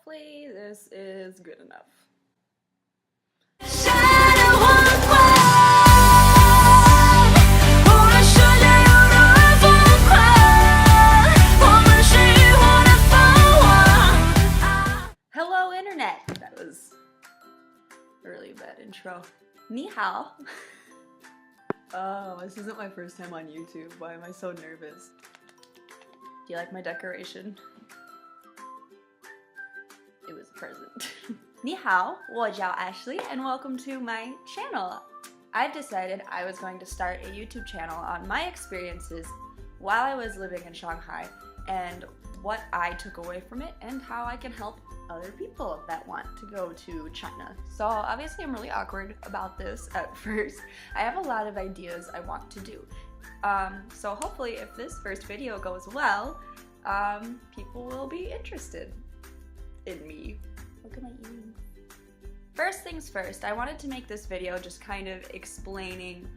Hopefully this is good enough. Hello Internet! That was a really bad intro. Ni hao. Oh, this isn't my first time on YouTube. Why am I so nervous? Do you like my decoration? It was a present. Ni hao, 我叫 Ashley, and welcome to my channel. I've decided I was going to start a YouTube channel on my experiences while I was living in Shanghai and what I took away from it and how I can help other people that want to go to China. So obviously I'm really awkward about this at first. I have a lot of ideas I want to do. So hopefully if this first video goes well, people will be interested in me. Look at my earrings. First things first, I wanted to make this video just kind of explaining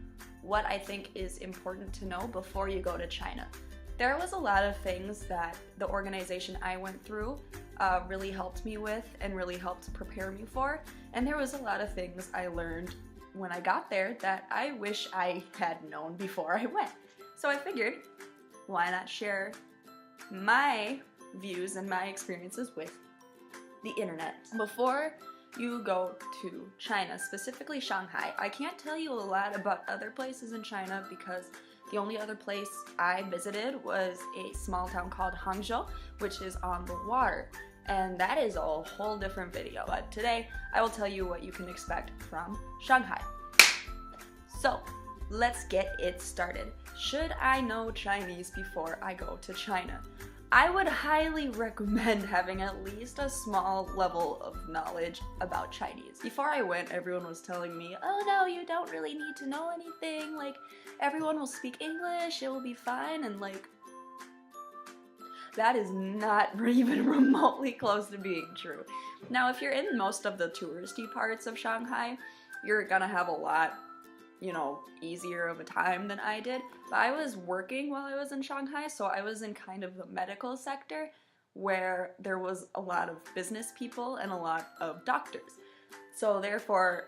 what I think is important to know before you go to China. There was a lot of things that the organization I went through really helped me with and really helped prepare me for, and there was a lot of things I learned when I got there that I wish I had known before I went. So I figured, why not share my views and my experiences with the internet. Before you go to China, specifically Shanghai, I can't tell you a lot about other places in China because the only other place I visited was a small town called Hangzhou, which is on the water. And that is a whole different video. But today, I will tell you what you can expect from Shanghai. So, let's get it started. Should I know Chinese before I go to China? I would highly recommend having at least a small level of knowledge about Chinese. Before I went, everyone was telling me, oh no, you don't really need to know anything, like, everyone will speak English, it will be fine, and like, that is not even remotely close to being true. Now, if you're in most of the touristy parts of Shanghai, you're gonna have a lot, you know, easier of a time than I did. But I was working while I was in Shanghai, so I was in kind of the medical sector where there was a lot of business people and a lot of doctors. So therefore,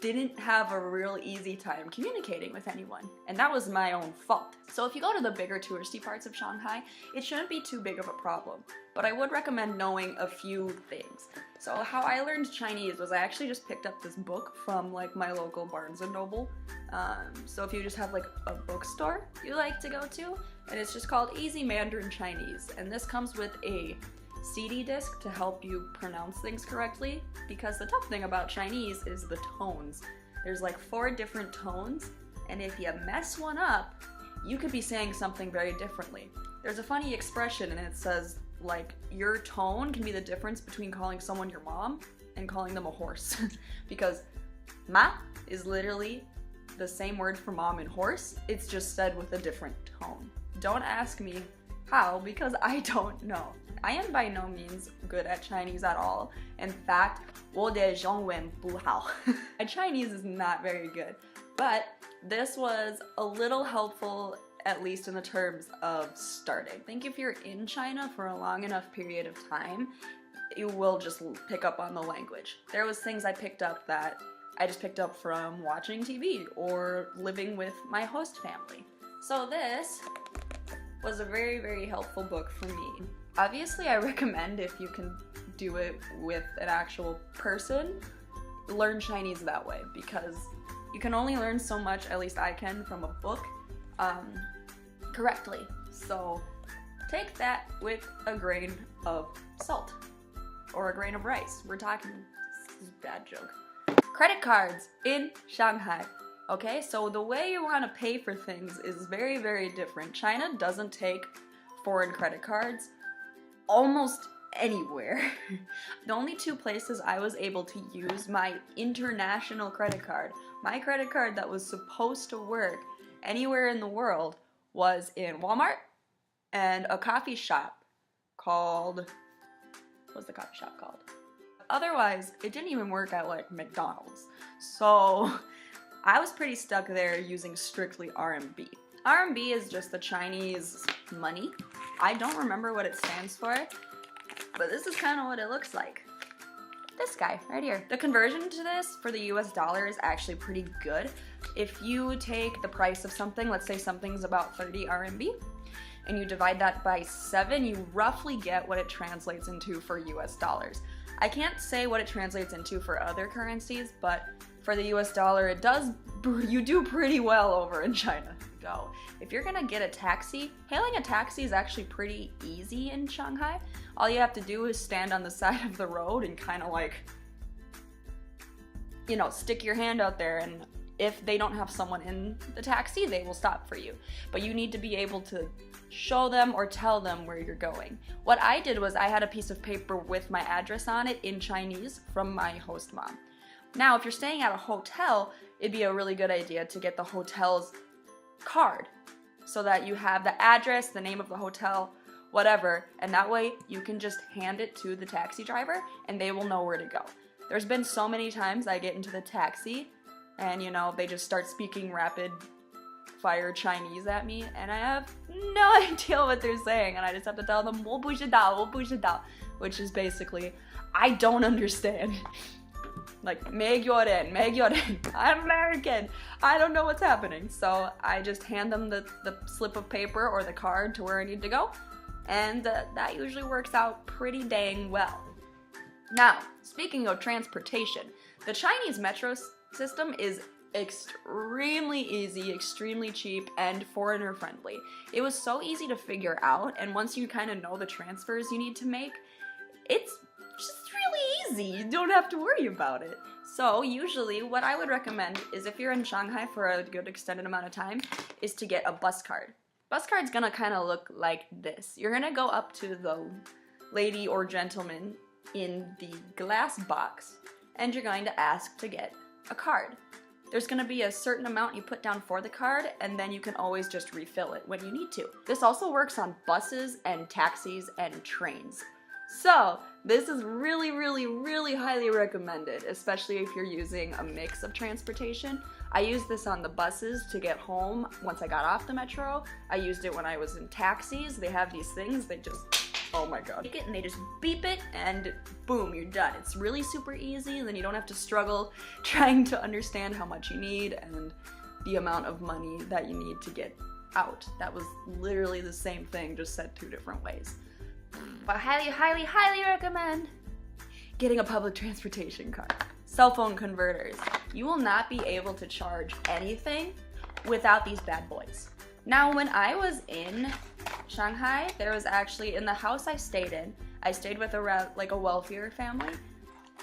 didn't have a real easy time communicating with anyone, and that was my own fault. So if you go to the bigger touristy parts of Shanghai, it shouldn't be too big of a problem, but I would recommend knowing a few things. So how I learned Chinese was I actually just picked up this book from like my local Barnes & Noble. So if you just have like a bookstore you like to go to, and it's just called Easy Mandarin Chinese, and this comes with a CD disc to help you pronounce things correctly, because the tough thing about Chinese is the tones. There's like 4 different tones, and if you mess one up, you could be saying something very differently. There's a funny expression and it says like your tone can be the difference between calling someone your mom and calling them a horse because ma is literally the same word for mom and horse, it's just said with a different tone. Don't ask me how, because I don't know. I am by no means good at Chinese at all. In fact, 我的中文不好. My Chinese is not very good, but this was a little helpful, at least in the terms of starting. I think if you're in China for a long enough period of time, you will just pick up on the language. There was things I picked up that I just picked up from watching TV or living with my host family. So this was a very, very helpful book for me. Obviously, I recommend if you can do it with an actual person, learn Chinese that way, because you can only learn so much, at least I can, from a book correctly. So take that with a grain of salt or a grain of rice. We're talking, this is a bad joke. Credit cards in Shanghai. Okay, so the way you want to pay for things is very, very different. China doesn't take foreign credit cards almost anywhere. The only 2 places I was able to use my international credit card, my credit card that was supposed to work anywhere in the world, was in Walmart and a coffee shop called, what's the coffee shop called? Otherwise, it didn't even work at like McDonald's. So I was pretty stuck there using strictly RMB. RMB is just the Chinese money. I don't remember what it stands for. but this is kind of what it looks like. This guy right here. The conversion to this for the US dollar is actually pretty good. If you take the price of something, let's say something's about 30 RMB, and you divide that by 7, you roughly get what it translates into for US dollars. I can't say what it translates into for other currencies, but for the US dollar, you do pretty well over in China. Go. If you're gonna get a taxi, hailing a taxi is actually pretty easy in Shanghai. All you have to do is stand on the side of the road and kind of like, you know, stick your hand out there, and if they don't have someone in the taxi, they will stop for you. But you need to be able to show them or tell them where you're going. What I did was I had a piece of paper with my address on it in Chinese from my host mom. Now, if you're staying at a hotel, it'd be a really good idea to get the hotel's card so that you have the address, the name of the hotel, whatever, and that way you can just hand it to the taxi driver and they will know where to go. There's been so many times I get into the taxi and, you know, they just start speaking rapid fire Chinese at me and I have no idea what they're saying, and I just have to tell them 我不知道, 我不知道, which is basically, I don't understand. Like, 没有人, I'm American, I don't know what's happening. So I just hand them the slip of paper or the card to where I need to go, and that usually works out pretty dang well. Now, speaking of transportation, the Chinese metro system is extremely easy, extremely cheap, and foreigner friendly. It was so easy to figure out, and once you kind of know the transfers you need to make, it's just really easy. You don't have to worry about it. So usually what I would recommend is, if you're in Shanghai for a good extended amount of time, is to get a bus card. Bus card's gonna kind of look like this. You're gonna go up to the lady or gentleman in the glass box and you're going to ask to get a card. There's gonna be a certain amount you put down for the card, and then you can always just refill it when you need to. This also works on buses and taxis and trains. So this is really, really, really highly recommended, especially if you're using a mix of transportation. I used this on the buses to get home once I got off the metro. I used it when I was in taxis. They have these things, they just, oh my god. Take it and they just beep it and boom, you're done. It's really super easy, and then you don't have to struggle trying to understand how much you need and the amount of money that you need to get out. That was literally the same thing, just said 2 different ways. But I highly, highly, highly recommend getting a public transportation card. Cell phone converters. You will not be able to charge anything without these bad boys. Now, when I was in Shanghai, there was actually, in the house I stayed with a wealthier family.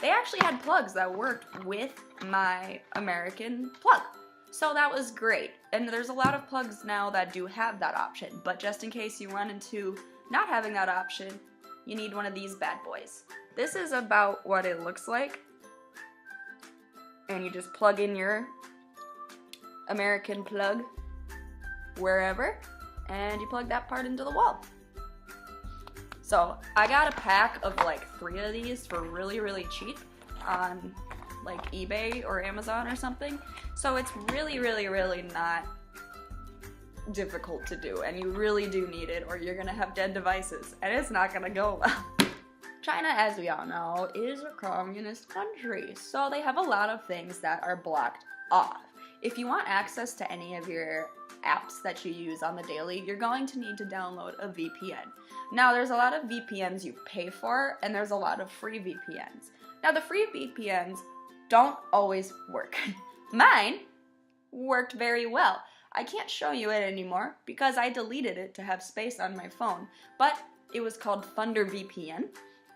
They actually had plugs that worked with my American plug. So that was great. And there's a lot of plugs now that do have that option, but just in case you run into not having that option, you need one of these bad boys. This is about what it looks like. And you just plug in your American plug wherever, and you plug that part into the wall. So I got a pack of like 3 of these for really, really cheap on like eBay or Amazon or something. So it's really, really, really not difficult to do, and you really do need it, or you're gonna have dead devices and it's not gonna go well. China, as we all know, is a communist country, so they have a lot of things that are blocked off. If you want access to any of your apps that you use on the daily, you're going to need to download a VPN. Now, there's a lot of VPNs you pay for, and there's a lot of free VPNs. Now, the free VPNs don't always work. Mine worked very well. I can't show you it anymore because I deleted it to have space on my phone, but it was called Thunder VPN,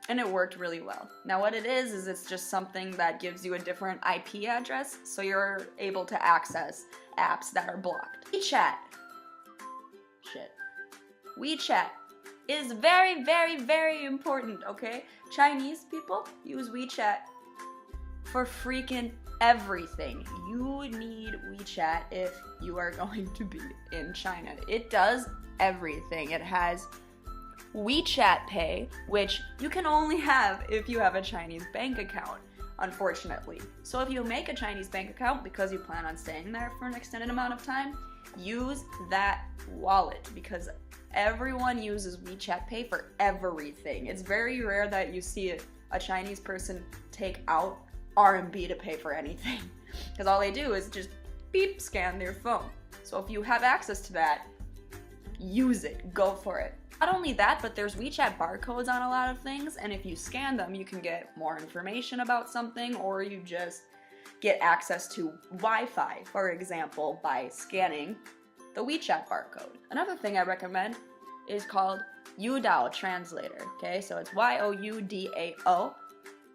and it worked really well. Now what it is it's just something that gives you a different IP address, so you're able to access apps that are blocked. WeChat is very, very, very important, okay? Chinese people use WeChat for freaking everything. You need WeChat if you are going to be in China. It does everything. It has WeChat Pay, which you can only have if you have a Chinese bank account. unfortunately. So if you make a Chinese bank account because you plan on staying there for an extended amount of time, use that wallet because everyone uses WeChat Pay for everything. It's very rare that you see a Chinese person take out RMB to pay for anything because all they do is just beep, scan their phone. So if you have access to that, use it, go for it. Not only that, but there's WeChat barcodes on a lot of things, and if you scan them, you can get more information about something, or you just get access to Wi-Fi, for example, by scanning the WeChat barcode. Another thing I recommend is called Youdao Translator, okay? So it's Youdao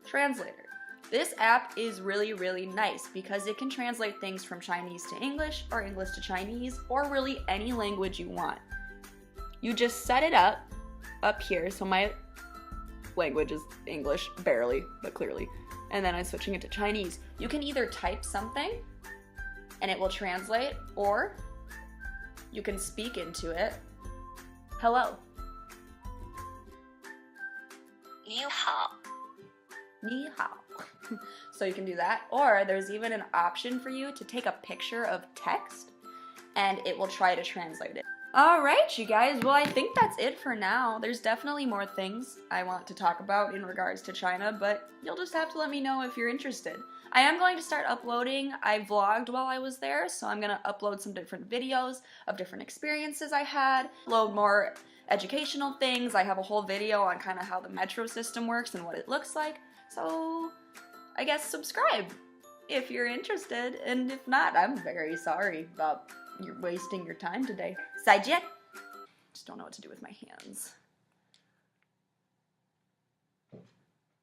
Translator. This app is really, really nice because it can translate things from Chinese to English or English to Chinese or really any language you want. You just set it up here, so my language is English, barely, but clearly, and then I'm switching it to Chinese. You can either type something and it will translate, or you can speak into it. Hello. 你好. 你好. So you can do that, or there's even an option for you to take a picture of text and it will try to translate it. Alright, you guys, well I think that's it for now. There's definitely more things I want to talk about in regards to China, but you'll just have to let me know if you're interested. I am going to start uploading. I vlogged while I was there, so I'm going to upload some different videos of different experiences I had, load more educational things. I have a whole video on kind of how the metro system works and what it looks like, so I guess subscribe if you're interested, and if not, I'm very sorry about you're wasting your time today. 再见! Just don't know what to do with my hands.